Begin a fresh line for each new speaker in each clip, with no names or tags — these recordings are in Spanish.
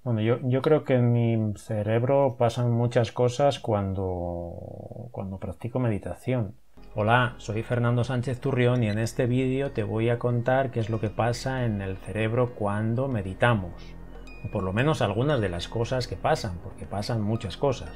Bueno, yo creo que en mi cerebro pasan muchas cosas cuando practico meditación. Hola, soy Fernando Sánchez Turrión y en este vídeo te voy a contar qué es lo que pasa en el cerebro cuando meditamos. O por lo menos algunas de las cosas que pasan, porque pasan muchas cosas.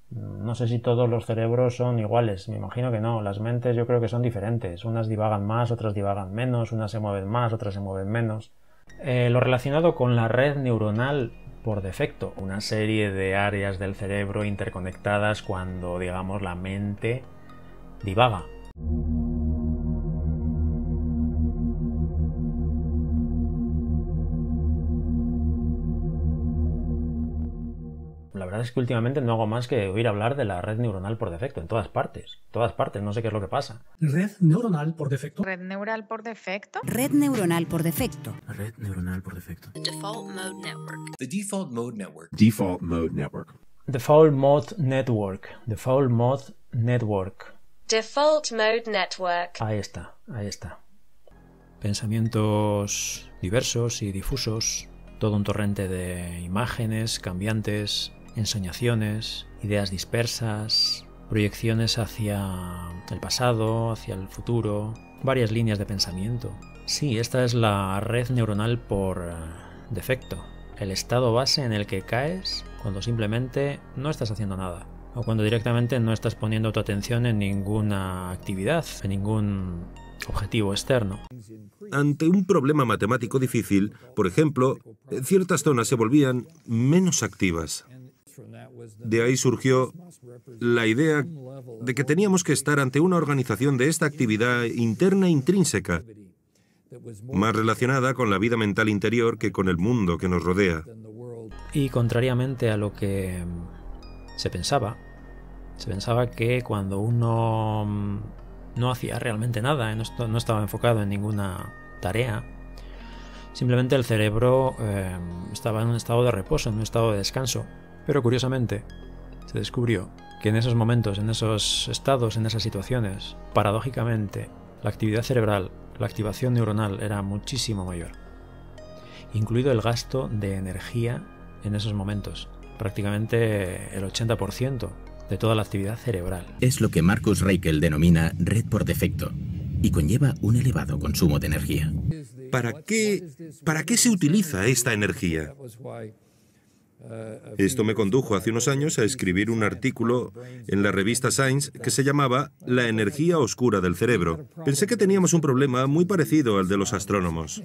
No sé si todos los cerebros son iguales, me imagino que no. Las mentes yo creo que son diferentes. Unas divagan más, otras divagan menos, unas se mueven más, otras se mueven menos. Lo relacionado con la red neuronal por defecto, una serie de áreas del cerebro interconectadas cuando, digamos, la mente divaga. La verdad es que últimamente no hago más que oír hablar de la red neuronal por defecto, en todas partes, no sé qué es lo que pasa.
Red neuronal por defecto.
Red neural por defecto.
Red neuronal por defecto.
Red neuronal por defecto.
Default mode network.
The default mode network.
Default mode network.
Default mode network. Default mode network.
Default mode network.
Ahí está, ahí está. Pensamientos diversos y difusos, todo un torrente de imágenes cambiantes, ensoñaciones, ideas dispersas, proyecciones hacia el pasado, hacia el futuro, varias líneas de pensamiento. Sí, esta es la red neuronal por defecto, el estado base en el que caes cuando simplemente no estás haciendo nada, o cuando directamente no estás poniendo tu atención en ninguna actividad, en ningún objetivo externo.
Ante un problema matemático difícil, por ejemplo, ciertas zonas se volvían menos activas. De ahí surgió la idea de que teníamos que estar ante una organización de esta actividad interna intrínseca, más relacionada con la vida mental interior que con el mundo que nos rodea.
Y contrariamente a lo que se pensaba que cuando uno no hacía realmente nada, no estaba enfocado en ninguna tarea, simplemente el cerebro estaba en un estado de reposo, en un estado de descanso. Pero curiosamente, se descubrió que en esos momentos, en esos estados, en esas situaciones, paradójicamente, la actividad cerebral, la activación neuronal era muchísimo mayor, incluido el gasto de energía en esos momentos, prácticamente el 80% de toda la actividad cerebral.
Es lo que Marcus Raichle denomina red por defecto y conlleva un elevado consumo de energía.
¿Para qué se utiliza esta energía? Esto me condujo hace unos años a escribir un artículo en la revista Science que se llamaba La energía oscura del cerebro. Pensé que teníamos un problema muy parecido al de los astrónomos.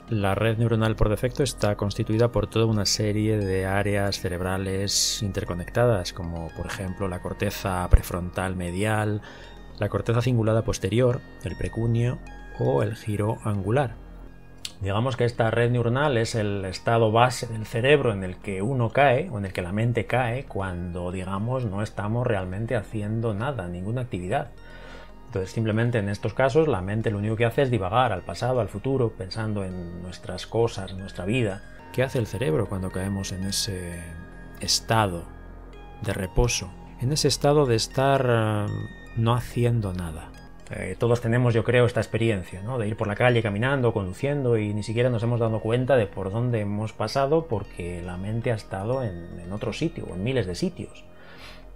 La red neuronal por defecto está constituida por toda una serie de áreas cerebrales interconectadas, como por ejemplo la corteza prefrontal medial, la corteza cingulada posterior, el precunio o el giro angular. Digamos que esta red neuronal es el estado base del cerebro en el que uno cae, o en el que la mente cae, cuando, digamos, no estamos realmente haciendo nada, ninguna actividad. Entonces, simplemente en estos casos, la mente lo único que hace es divagar al pasado, al futuro, pensando en nuestras cosas, en nuestra vida. ¿Qué hace el cerebro cuando caemos en ese estado de reposo? En ese estado de estar no haciendo nada. Todos tenemos, yo creo, esta experiencia, ¿no? De ir por la calle caminando, conduciendo y ni siquiera nos hemos dado cuenta de por dónde hemos pasado porque la mente ha estado en otro sitio, o en miles de sitios,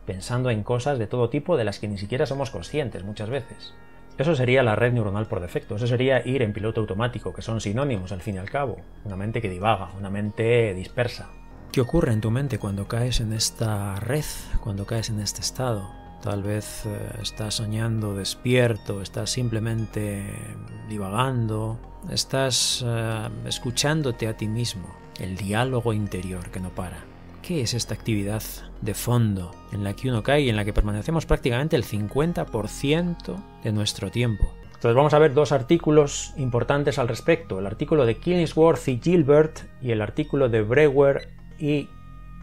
pensando en cosas de todo tipo de las que ni siquiera somos conscientes muchas veces. Eso sería la red neuronal por defecto, eso sería ir en piloto automático, que son sinónimos al fin y al cabo. Una mente que divaga, una mente dispersa. ¿Qué ocurre en tu mente cuando caes en esta red, cuando caes en este estado? Tal vez estás soñando despierto, estás simplemente divagando, estás escuchándote a ti mismo, el diálogo interior que no para. ¿Qué es esta actividad de fondo en la que uno cae y en la que permanecemos prácticamente el 50% de nuestro tiempo? Entonces vamos a ver dos artículos importantes al respecto, el artículo de Killingsworth y Gilbert y el artículo de Brewer y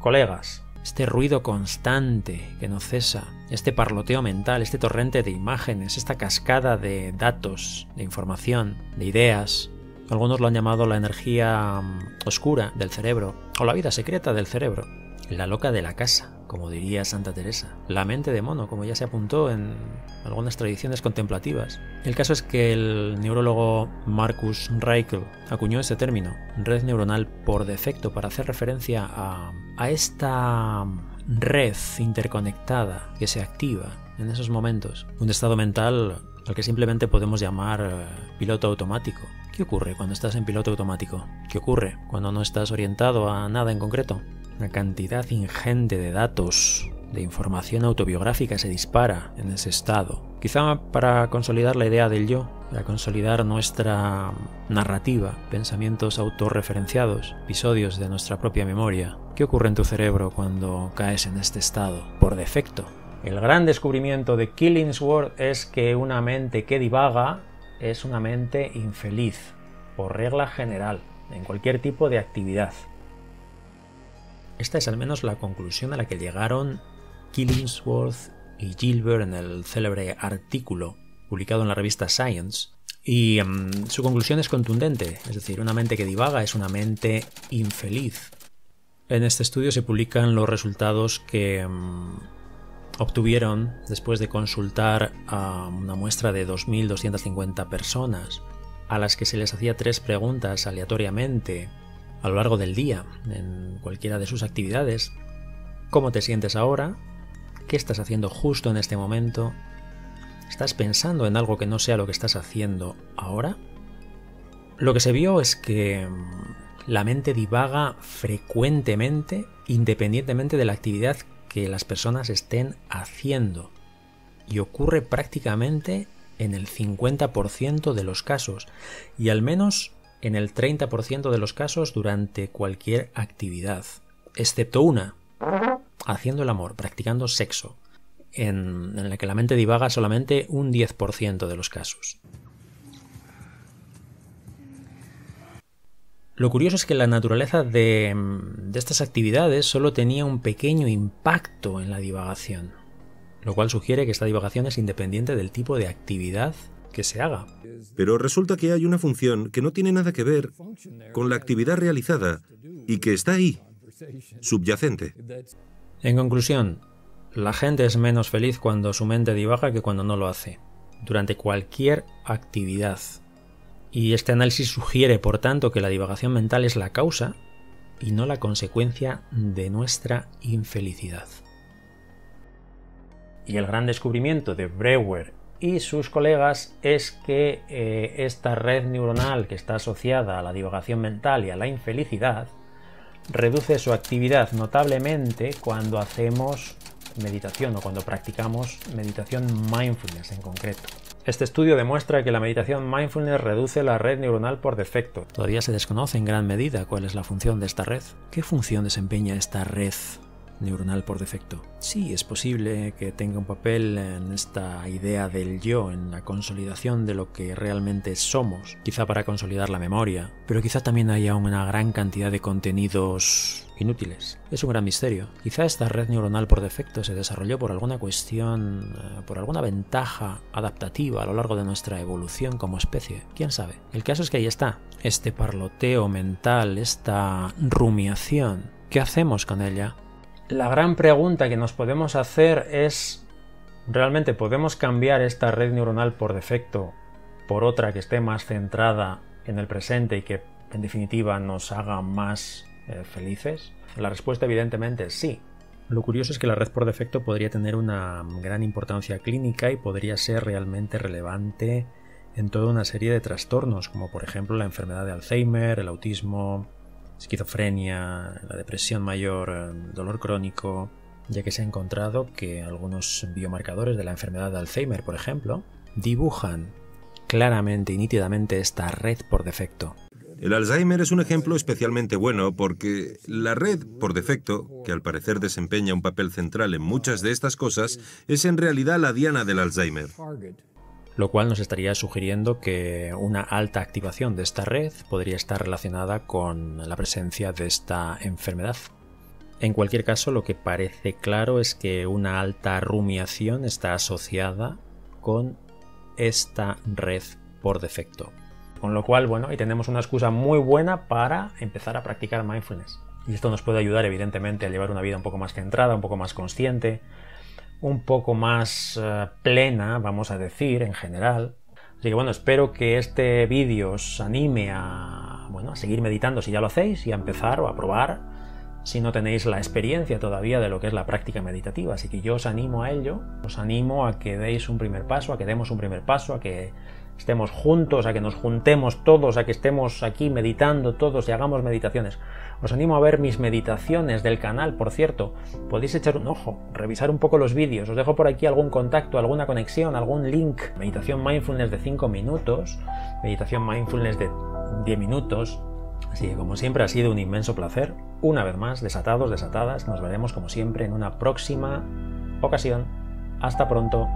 colegas. Este ruido constante que no cesa, este parloteo mental, este torrente de imágenes, esta cascada de datos, de información, de ideas. Algunos lo han llamado la energía oscura del cerebro o la vida secreta del cerebro, la loca de la casa. como diría Santa Teresa, la mente de mono, como ya se apuntó en algunas tradiciones contemplativas. El caso es que el neurólogo Marcus Raichle acuñó este término, red neuronal por defecto, para hacer referencia a esta red interconectada que se activa en esos momentos. Un estado mental al que simplemente podemos llamar piloto automático. ¿Qué ocurre cuando estás en piloto automático? ¿Qué ocurre cuando no estás orientado a nada en concreto? Una cantidad ingente de datos, de información autobiográfica se dispara en ese estado. Quizá para consolidar la idea del yo, para consolidar nuestra narrativa, pensamientos autorreferenciados, episodios de nuestra propia memoria. ¿Qué ocurre en tu cerebro cuando caes en este estado? Por defecto. El gran descubrimiento de Killingsworth es que una mente que divaga es una mente infeliz, por regla general, en cualquier tipo de actividad. Esta es al menos la conclusión a la que llegaron Killingsworth y Gilbert en el célebre artículo publicado en la revista Science. Y su conclusión es contundente, es decir, una mente que divaga es una mente infeliz. En este estudio se publican los resultados que obtuvieron después de consultar a una muestra de 2.250 personas, a las que se les hacía 3 preguntas aleatoriamente a lo largo del día, en cualquiera de sus actividades. ¿Cómo te sientes ahora? ¿Qué estás haciendo justo en este momento? ¿Estás pensando en algo que no sea lo que estás haciendo ahora? Lo que se vio es que la mente divaga frecuentemente, independientemente de la actividad que las personas estén haciendo, y ocurre prácticamente en el 50% de los casos, y al menos en el 30% de los casos durante cualquier actividad, excepto una, haciendo el amor, practicando sexo, en la que la mente divaga solamente un 10% de los casos. Lo curioso es que la naturaleza de estas actividades solo tenía un pequeño impacto en la divagación, lo cual sugiere que esta divagación es independiente del tipo de actividad que se haga.
Pero resulta que hay una función que no tiene nada que ver con la actividad realizada y que está ahí, subyacente.
En conclusión, la gente es menos feliz cuando su mente divaga que cuando no lo hace, durante cualquier actividad. Y este análisis sugiere, por tanto, que la divagación mental es la causa y no la consecuencia de nuestra infelicidad. Y el gran descubrimiento de Breuer y sus colegas es que esta red neuronal que está asociada a la divagación mental y a la infelicidad reduce su actividad notablemente cuando hacemos meditación o cuando practicamos meditación mindfulness en concreto. Este estudio demuestra que la meditación mindfulness reduce la red neuronal por defecto. Todavía se desconoce en gran medida cuál es la función de esta red. ¿Qué función desempeña esta red neuronal por defecto? Sí, es posible que tenga un papel en esta idea del yo, en la consolidación de lo que realmente somos, quizá para consolidar la memoria, pero quizá también haya una gran cantidad de contenidos inútiles. Es un gran misterio. Quizá esta red neuronal por defecto se desarrolló por alguna cuestión, por alguna ventaja adaptativa a lo largo de nuestra evolución como especie. ¿Quién sabe? El caso es que ahí está, este parloteo mental, esta rumiación. ¿Qué hacemos con ella? La gran pregunta que nos podemos hacer es, ¿realmente podemos cambiar esta red neuronal por defecto por otra que esté más centrada en el presente y que en definitiva nos haga más felices? La respuesta evidentemente es sí. Lo curioso es que la red por defecto podría tener una gran importancia clínica y podría ser realmente relevante en toda una serie de trastornos, como por ejemplo la enfermedad de Alzheimer, el autismo, esquizofrenia, la depresión mayor, el dolor crónico, ya que se ha encontrado que algunos biomarcadores de la enfermedad de Alzheimer, por ejemplo, dibujan claramente y nítidamente esta red por defecto.
El Alzheimer es un ejemplo especialmente bueno porque la red por defecto, que al parecer desempeña un papel central en muchas de estas cosas, es en realidad la diana del Alzheimer.
Lo cual nos estaría sugiriendo que una alta activación de esta red podría estar relacionada con la presencia de esta enfermedad. En cualquier caso, lo que parece claro es que una alta rumiación está asociada con esta red por defecto. Con lo cual, bueno, ahí tenemos una excusa muy buena para empezar a practicar mindfulness. Y esto nos puede ayudar, evidentemente, a llevar una vida un poco más centrada, un poco más consciente, un poco más plena, vamos a decir, en general. Así que bueno, espero que este vídeo os anime a seguir meditando si ya lo hacéis y a empezar o a probar si no tenéis la experiencia todavía de lo que es la práctica meditativa. Así que yo os animo a ello, os animo a que deis un primer paso, a que demos un primer paso, a que estemos juntos, a que nos juntemos todos, a que estemos aquí meditando todos y hagamos meditaciones. Os animo a ver mis meditaciones del canal, por cierto. Podéis echar un ojo, revisar un poco los vídeos. Os dejo por aquí algún contacto, alguna conexión, algún link. Meditación mindfulness de 5 minutos, meditación mindfulness de 10 minutos. Así que como siempre ha sido un inmenso placer. Una vez más, desatados, desatadas, nos veremos como siempre en una próxima ocasión. Hasta pronto.